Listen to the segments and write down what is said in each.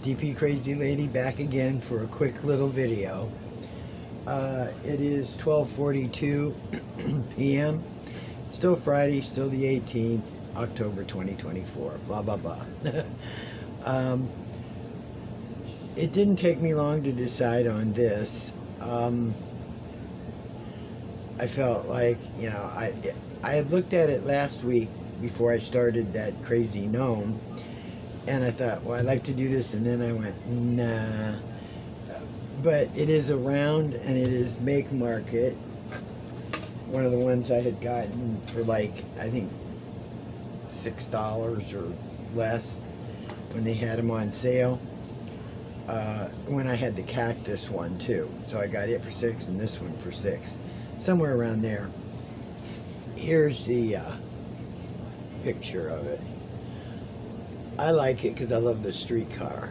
DP Crazy Lady back again for a quick little video. It is 12:42 p.m. Still Friday, still the 18th, October 2024. Blah blah blah. um, it didn't take me long to decide on this. I felt like, I had looked at it last week before I started that crazy gnome, and I thought, well, I'd like to do this, and then I went, nah. But it is around, and it is Make Market. One of the ones I had gotten for like, I think $6 or less when they had them on sale. When I had the cactus one too, so I got it for $6 and this one for $6, somewhere around there. Here's the picture of it. I like it because I love the streetcar.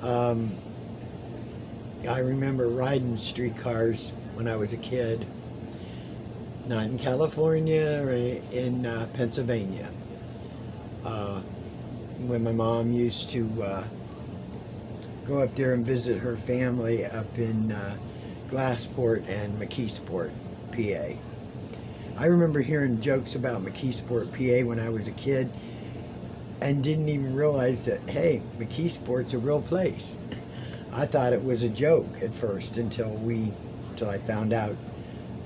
I remember riding streetcars when I was a kid, not in California or in Pennsylvania. When my mom used to go up there and visit her family up in Glassport and McKeesport, PA. I remember hearing jokes about McKeesport, PA when I was a kid, and didn't even realize that, hey, McKeesport's a real place. I thought it was a joke at first until I found out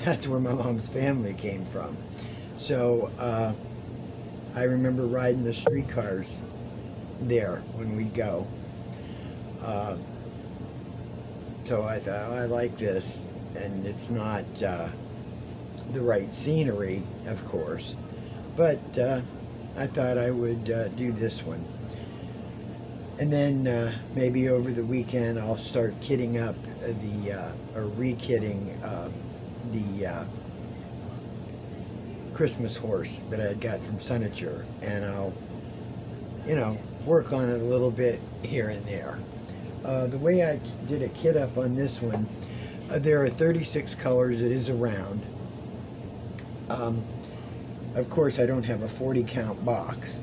that's where my mom's family came from. So I remember riding the streetcars there when we'd go. So I thought, I like this, and it's not the right scenery, of course, but I thought I would do this one. And then maybe over the weekend I'll start kitting up or re-kitting the Christmas horse that I had got from Sunature, and I'll, work on it a little bit here and there. The way I did a kit up on this one, there are 36 colors. It is a round. Of course, I don't have a 40 count box,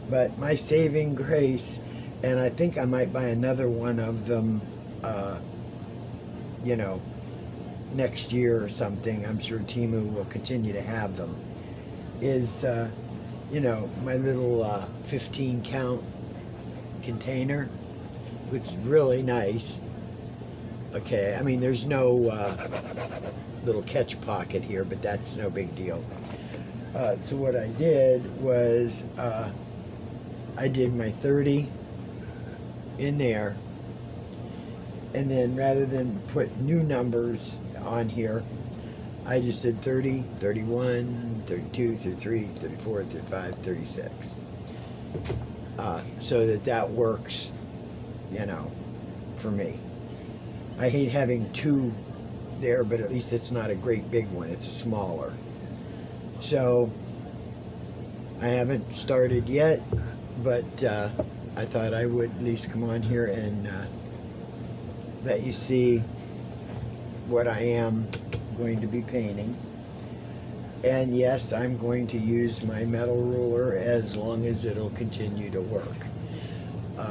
but my saving grace, and I think I might buy another one of them, next year or something. I'm sure Temu will continue to have them. Is, my little 15 count container, which is really nice. Okay, I mean, there's no little catch pocket here, but that's no big deal. So what I did was I did my 30 in there, and then rather than put new numbers on here, I just did 30, 31, 32, 33, 34, 35, 36. So that works, for me. I hate having two there, but at least it's not a great big one. It's a smaller. So I haven't started yet, but I thought I would at least come on here and let you see what I am going to be painting. And yes, I'm going to use my metal ruler as long as it'll continue to work.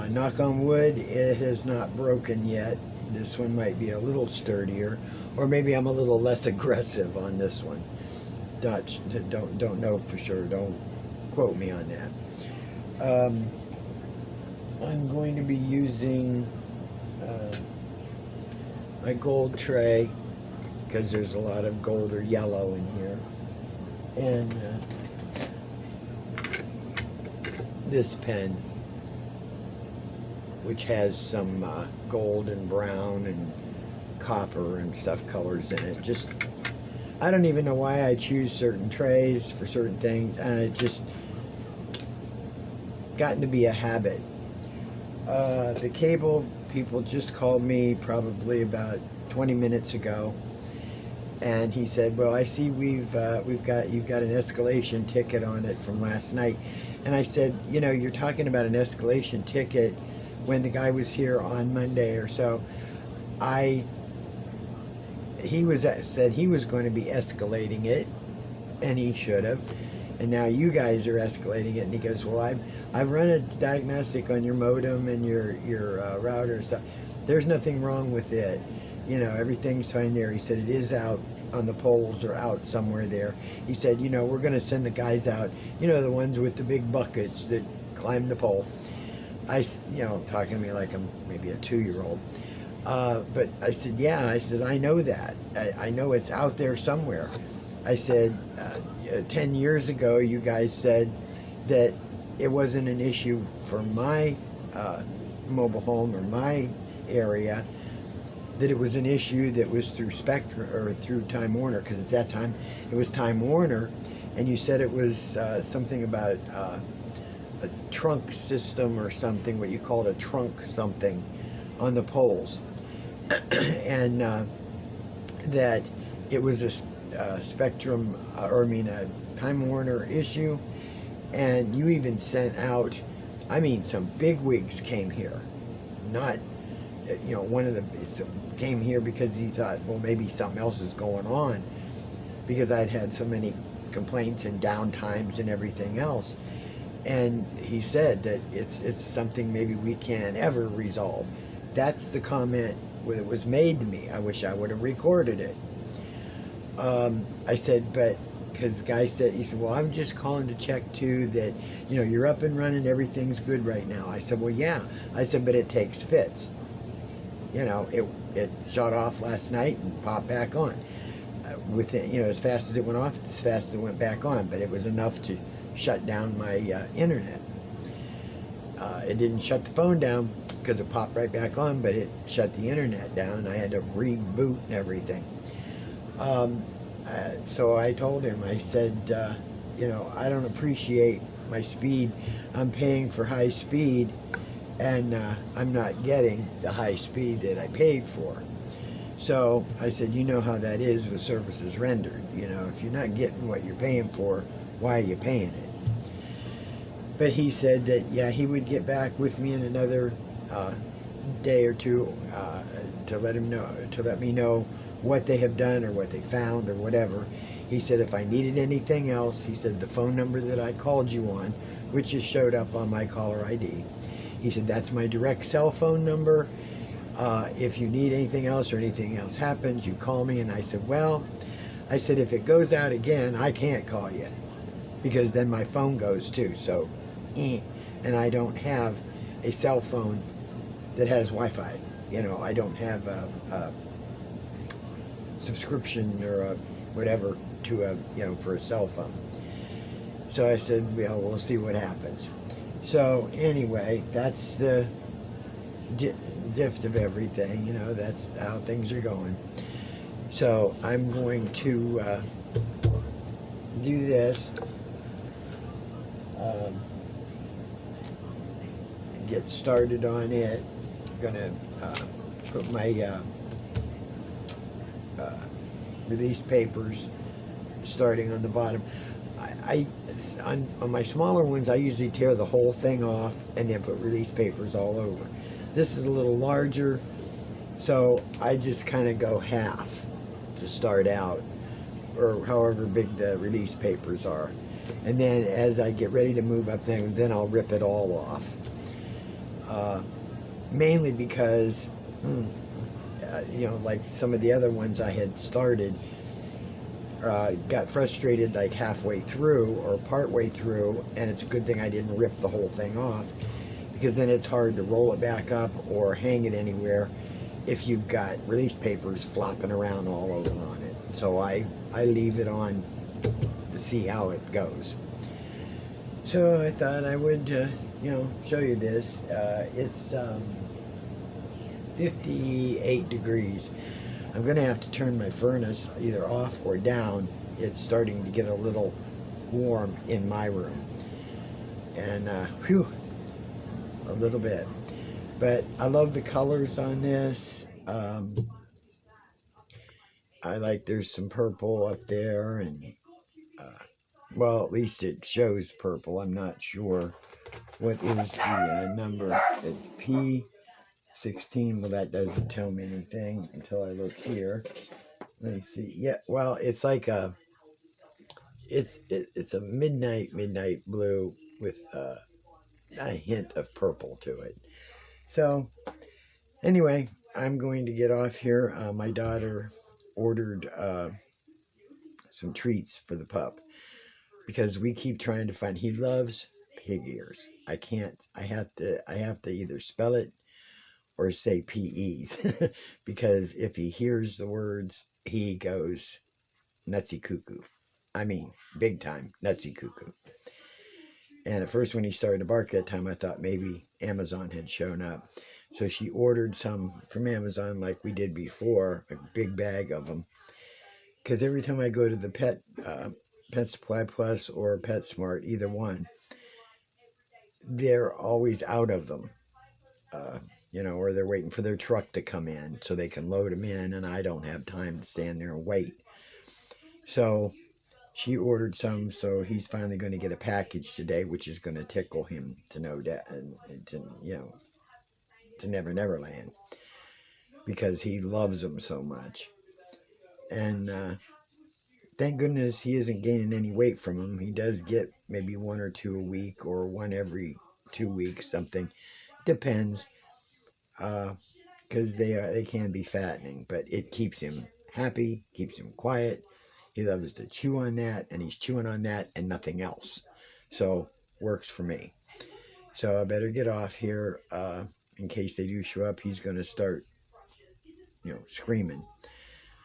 Knock on wood, it has not broken yet. This one might be a little sturdier, or maybe I'm a little less aggressive on this one. Don't know for sure. Don't quote me on that. I'm going to be using my gold tray, because there's a lot of gold or yellow in here, and this pen, which has some gold and brown and copper and stuff colors in it. Just, I don't even know why I choose certain trays for certain things, and it just gotten to be a habit. The cable people just called me probably about 20 minutes ago, and he said, well, I see you've got an escalation ticket on it from last night. And I said, you're talking about an escalation ticket when the guy was here on Monday or so. He said he was going to be escalating it, and he should have. and now you guys are escalating it. And he goes, well, I've run a diagnostic on your modem and your router and stuff. There's nothing wrong with it. You know, everything's fine there. He said it is out on the poles or out somewhere there. He said, you know, we're going to send the guys out, you know, the ones with the big buckets that climb the pole. You know, talking to me like I'm maybe a 2-year-old. But I said, yeah. I said, I know that. I know it's out there somewhere. I said, 10 years ago, you guys said that it wasn't an issue for my mobile home or my area, that it was an issue that was through Spectrum or through Time Warner, because at that time it was Time Warner, and you said it was something about a trunk system or something, what you called a trunk something on the poles, and that it was a Spectrum, or I mean a Time Warner issue, and you even sent out, I mean, some bigwigs came here, not, you know, one of the came here because he thought, well, maybe something else is going on, because I'd had so many complaints and downtimes and everything else. And he said that it's something maybe we can't ever resolve. That's the comment that was made to me. I wish I would have recorded it. I said, but, because the guy said, he said, well, I'm just calling to check too that, you know, you're up and running, everything's good right now. I said, well, yeah. I said, but it takes fits. You know, it shut off last night and popped back on. Within, you know, as fast as it went off, as fast as it went back on. But it was enough to shut down my internet. It didn't shut the phone down because it popped right back on, but it shut the internet down, and I had to reboot and everything. So I told him, I said, you know, I don't appreciate my speed. I'm paying for high speed, and I'm not getting the high speed that I paid for. So I said, you know how that is with services rendered. You know, if you're not getting what you're paying for, why are you paying it? But he said that, yeah, he would get back with me in another day or two to let me know what they have done or what they found or whatever. He said if I needed anything else, he said the phone number that I called you on, which has showed up on my caller ID, he said that's my direct cell phone number. If you need anything else or anything else happens, you call me. And I said, well, I said, if it goes out again, I can't call you, because then my phone goes too. So, and I don't have a cell phone that has Wi-Fi. You know, I don't have a subscription or a whatever to a, you know, for a cell phone. So I said, well, we'll see what happens. So anyway, that's the gift of everything. You know, that's how things are going. So I'm going to do this. Get started on it. I'm gonna put my release papers starting on the bottom. On my smaller ones, I usually tear the whole thing off and then put release papers all over. This is a little larger, so I just kind of go half to start out, or however big the release papers are. And then as I get ready to move up there, then I'll rip it all off. Mainly because, you know, like some of the other ones I had started, got frustrated like halfway through or partway through, and it's a good thing I didn't rip the whole thing off, because then it's hard to roll it back up or hang it anywhere if you've got release papers flopping around all over on it. So I leave it on to see how it goes. So I thought I would, you know, show you this. It's 58 degrees. I'm going to have to turn my furnace either off or down. It's starting to get a little warm in my room. And, whew, a little bit. But I love the colors on this. I like, there's some purple up there, and well, at least it shows purple. I'm not sure what is the number. It's P16. Well, that doesn't tell me anything until I look here. Let me see. Yeah, well, it's like a it's a midnight blue with a hint of purple to it. So anyway, I'm going to get off here. My daughter ordered some treats for the pup because we keep trying to find. He loves pig ears. I can't. I have to either spell it or say PEs because if he hears the words, he goes nutsy cuckoo. I mean, big time nutsy cuckoo. And at first, when he started to bark that time, I thought maybe Amazon had shown up. So she ordered some from Amazon like we did before, a big bag of them. Because every time I go to the Pet Supply Plus or PetSmart, either one, they're always out of them. Uh, or they're waiting for their truck to come in so they can load them in, and I don't have time to stand there and wait. So she ordered some, so he's finally going to get a package today, which is going to tickle him to no death and to Never Never Land because he loves them so much. And thank goodness he isn't gaining any weight from them. He does get maybe one or two a week or one every 2 weeks, something. Depends, because they can be fattening, but it keeps him happy, keeps him quiet. He loves to chew on that, and he's chewing on that and nothing else. So works for me. So I better get off here in case they do show up. He's going to start, screaming.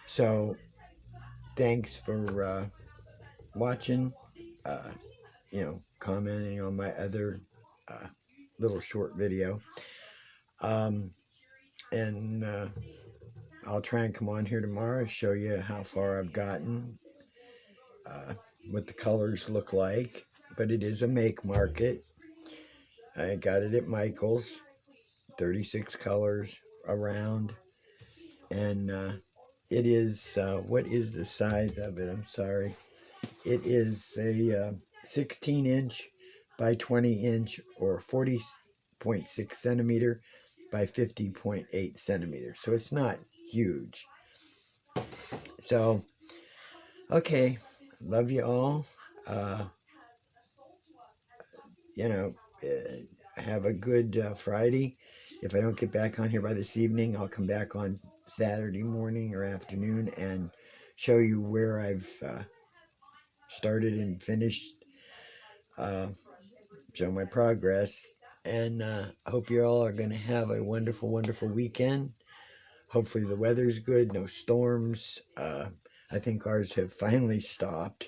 So thanks for watching, commenting on my other little short video. And I'll try and come on here tomorrow, show you how far I've gotten, what the colors look like. But it is a make market. I got it at Michael's, 36 colors around. And it is, what is the size of it? I'm sorry. It is a 16-inch by 20-inch or 40.6 centimeter by 50.8 centimeters. So it's not huge. So, okay, love you all. Have a good Friday. If I don't get back on here by this evening, I'll come back on Saturday morning or afternoon and show you where I've started and finished, show my progress. And I hope you all are going to have a wonderful, wonderful weekend. Hopefully the weather's good, no storms. I think ours have finally stopped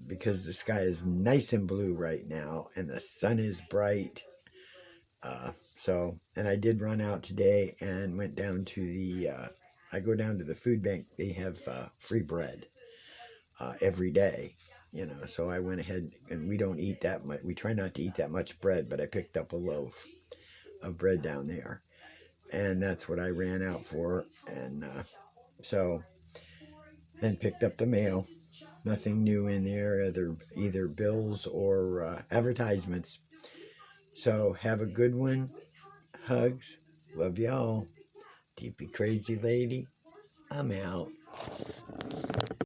because the sky is nice and blue right now and the sun is bright. And I did run out today and went down to I go down to the food bank. They have free bread every day, so I went ahead, and we don't eat that much. We try not to eat that much bread, but I picked up a loaf of bread down there, and that's what I ran out for. And then picked up the mail. Nothing new in there, either bills or advertisements. So have a good one. Hugs. Love y'all. Deepy crazy lady. I'm out.